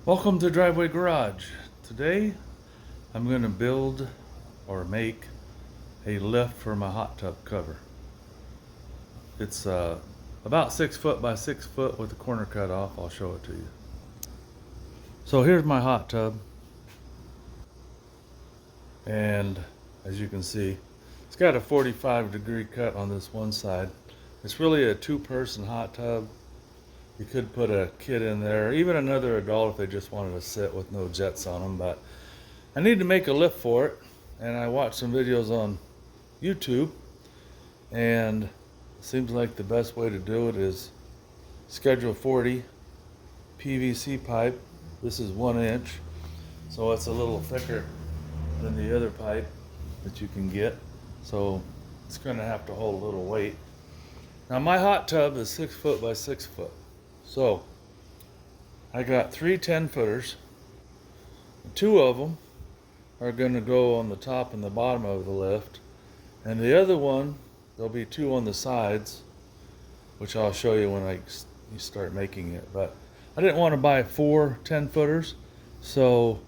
Welcome to Driveway Garage. Today I'm going to build or make a lift for my hot tub cover. It's about 6 foot by 6 foot with the corner cut off. I'll show it to you. So here's my hot tub, and as you can see, it's got a 45-degree cut on this one side. It's really a two-person hot tub. You could put a kid in there, even another adult if they just wanted to sit with no jets on them, but I need to make a lift for it, and I watched some videos on YouTube, and it seems like the best way to do it is Schedule 40 PVC pipe. This is 1 inch, so it's a little thicker than the other pipe that you can get, so it's going to have to hold a little weight. Now my hot tub is 6 foot by 6 foot. So I got 3 10-footers. 2 of them are going to go on the top and the bottom of the lift, and the other one, there'll be 2 on the sides, which I'll show you when you start making it. But I didn't want to buy 4 10-footers, so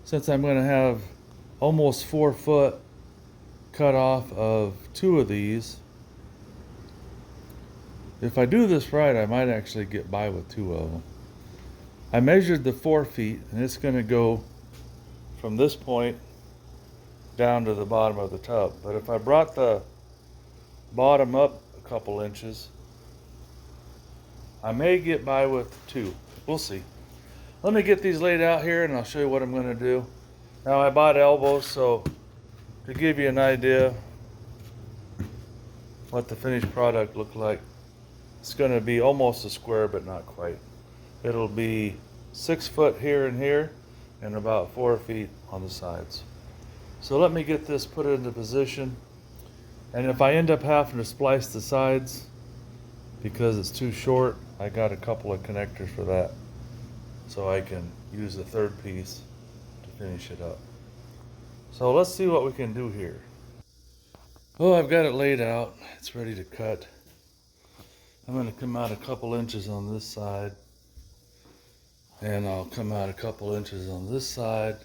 since I'm going to have almost 4 foot cut off of 2 of these, if I do this right, I might actually get by with 2 of them. I measured the 4 feet, and it's going to go from this point down to the bottom of the tub. But if I brought the bottom up a couple inches, I may get by with 2. We'll see. Let me get these laid out here, and I'll show you what I'm going to do. Now I bought elbows, so to give you an idea what the finished product looked like, it's going to be almost a square, but not quite. It'll be 6 foot here and here, and about 4 feet on the sides. So let me get this put into position, and if I end up having to splice the sides because it's too short, I got a couple of connectors for that, so I can use the third piece to finish it up. So let's see what we can do here. Oh, I've got it laid out. It's ready to cut. I'm going to come out a couple inches on this side, and I'll come out a couple inches on this side.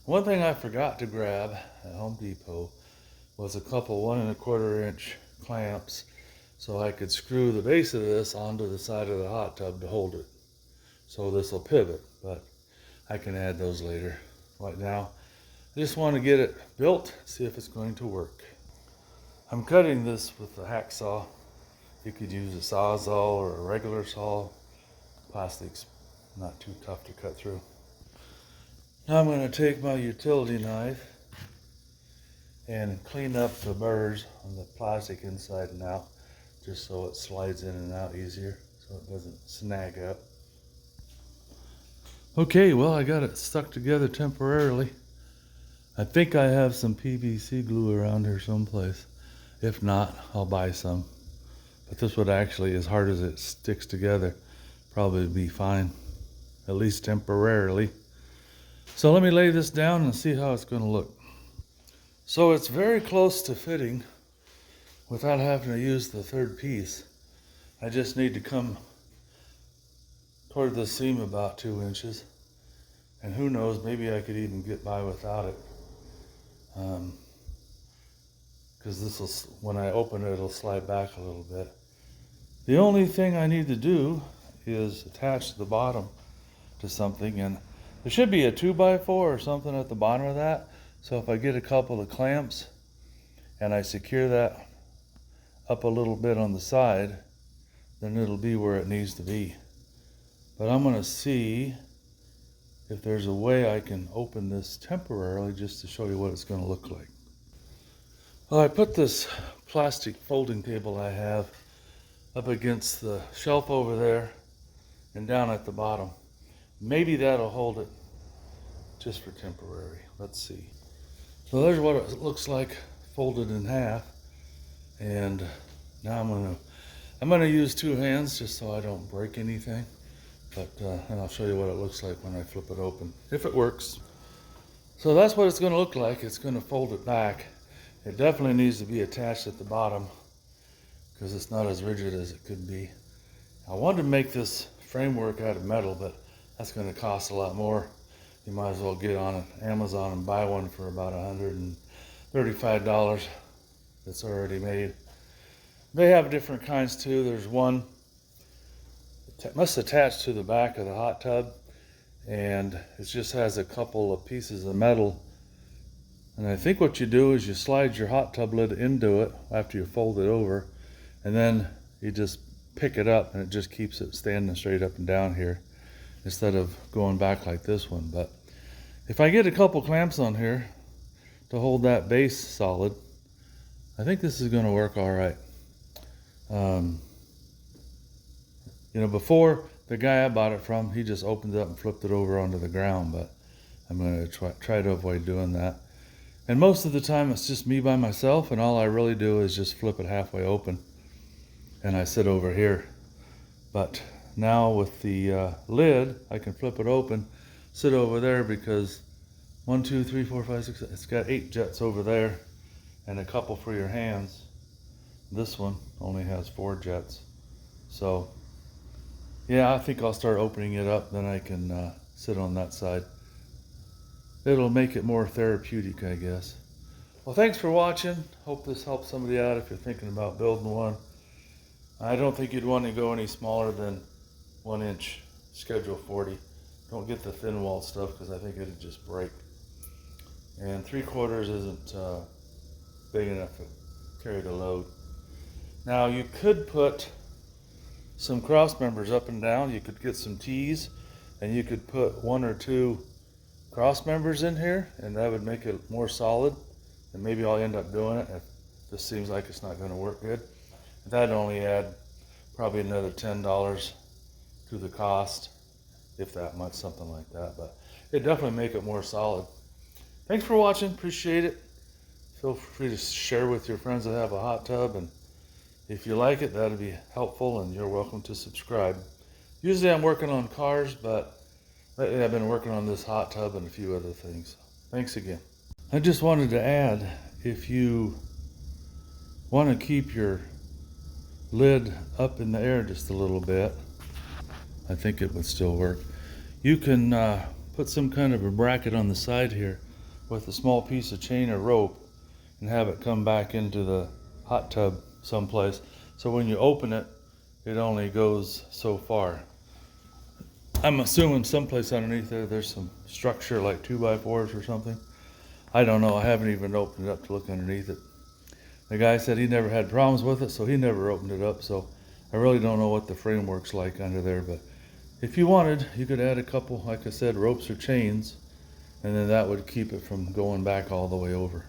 One thing I forgot to grab at Home Depot was a couple 1 1/4 inch clamps, so I could screw the base of this onto the side of the hot tub to hold it. So this will pivot, but I can add those later. Right now, I just want to get it built, see if it's going to work. I'm cutting this with a hacksaw. You could use a Sawzall or a regular saw. Plastic's not too tough to cut through. Now I'm going to take my utility knife and clean up the burrs on the plastic inside and out, just so it slides in and out easier, so it doesn't snag up. Okay, well, I got it stuck together temporarily. I think I have some PVC glue around here someplace. If not, I'll buy some. But this would actually, as hard as it sticks together, probably be fine, at least temporarily. So let me lay this down and see how it's going to look. So it's very close to fitting without having to use the third piece. I just need to come toward the seam about 2 inches, and who knows, maybe I could even get by without it. Because this will, when I open it, it'll slide back a little bit. The only thing I need to do is attach the bottom to something, and there should be a 2x4 or something at the bottom of that. So if I get a couple of clamps and I secure that up a little bit on the side, then it'll be where it needs to be. But I'm going to see if there's a way I can open this temporarily just to show you what it's going to look like. Well, I put this plastic folding table I have up against the shelf over there and down at the bottom. Maybe that'll hold it just for temporary. Let's see. So there's what it looks like folded in half. And now I'm gonna use 2 hands just so I don't break anything. But and I'll show you what it looks like when I flip it open, if it works. So that's what it's gonna look like. It's gonna fold it back. It definitely needs to be attached at the bottom because it's not as rigid as it could be. I wanted to make this framework out of metal, but That's going to cost a lot more. You might as well get on Amazon and buy one for about $135 that's already made. They have different kinds too. There's one must attach to the back of the hot tub, and it just has a couple of pieces of metal. And I think what you do is you slide your hot tub lid into it after you fold it over, and then you just pick it up and it just keeps it standing straight up and down here instead of going back like this one. But if I get a couple clamps on here to hold that base solid, I think this is going to work all right. You know, before, the guy I bought it from, he just opened it up and flipped it over onto the ground, but I'm going to try to avoid doing that. And most of the time it's just me by myself, and all I really do is just flip it halfway open and I sit over here. But now with the lid, I can flip it open, sit over there, because 1, 2, 3, 4, 5, 6, it's got 8 jets over there and a couple for your hands. This one only has 4 jets. So yeah, I think I'll start opening it up, then I can sit on that side. It'll make it more therapeutic, I guess. Well, thanks for watching. Hope this helps somebody out if you're thinking about building one. I don't think you'd want to go any smaller than 1 inch, schedule 40. Don't get the thin wall stuff, because I think it'd just break. And 3/4 isn't big enough to carry the load. Now you could put some cross members up and down. You could get some T's and you could put 1 or 2 cross members in here, and that would make it more solid. And maybe I'll end up doing it if this seems like it's not going to work good. That'd only add probably another $10 to the cost, if that much, something like that. But it'd definitely make it more solid. Thanks for watching. Appreciate it. Feel free to share with your friends that have a hot tub, and if you like it, that'd be helpful, and you're welcome to subscribe. Usually I'm working on cars, but lately I've been working on this hot tub and a few other things. Thanks again. I just wanted to add, if you want to keep your lid up in the air just a little bit, I think it would still work. You can put some kind of a bracket on the side here with a small piece of chain or rope and have it come back into the hot tub someplace. So when you open it, it only goes so far. I'm assuming someplace underneath there, there's some structure like 2x4s or something. I don't know. I haven't even opened it up to look underneath it. The guy said he never had problems with it, so he never opened it up. So I really don't know what the framework's like under there. But if you wanted, you could add a couple, like I said, ropes or chains, and then that would keep it from going back all the way over.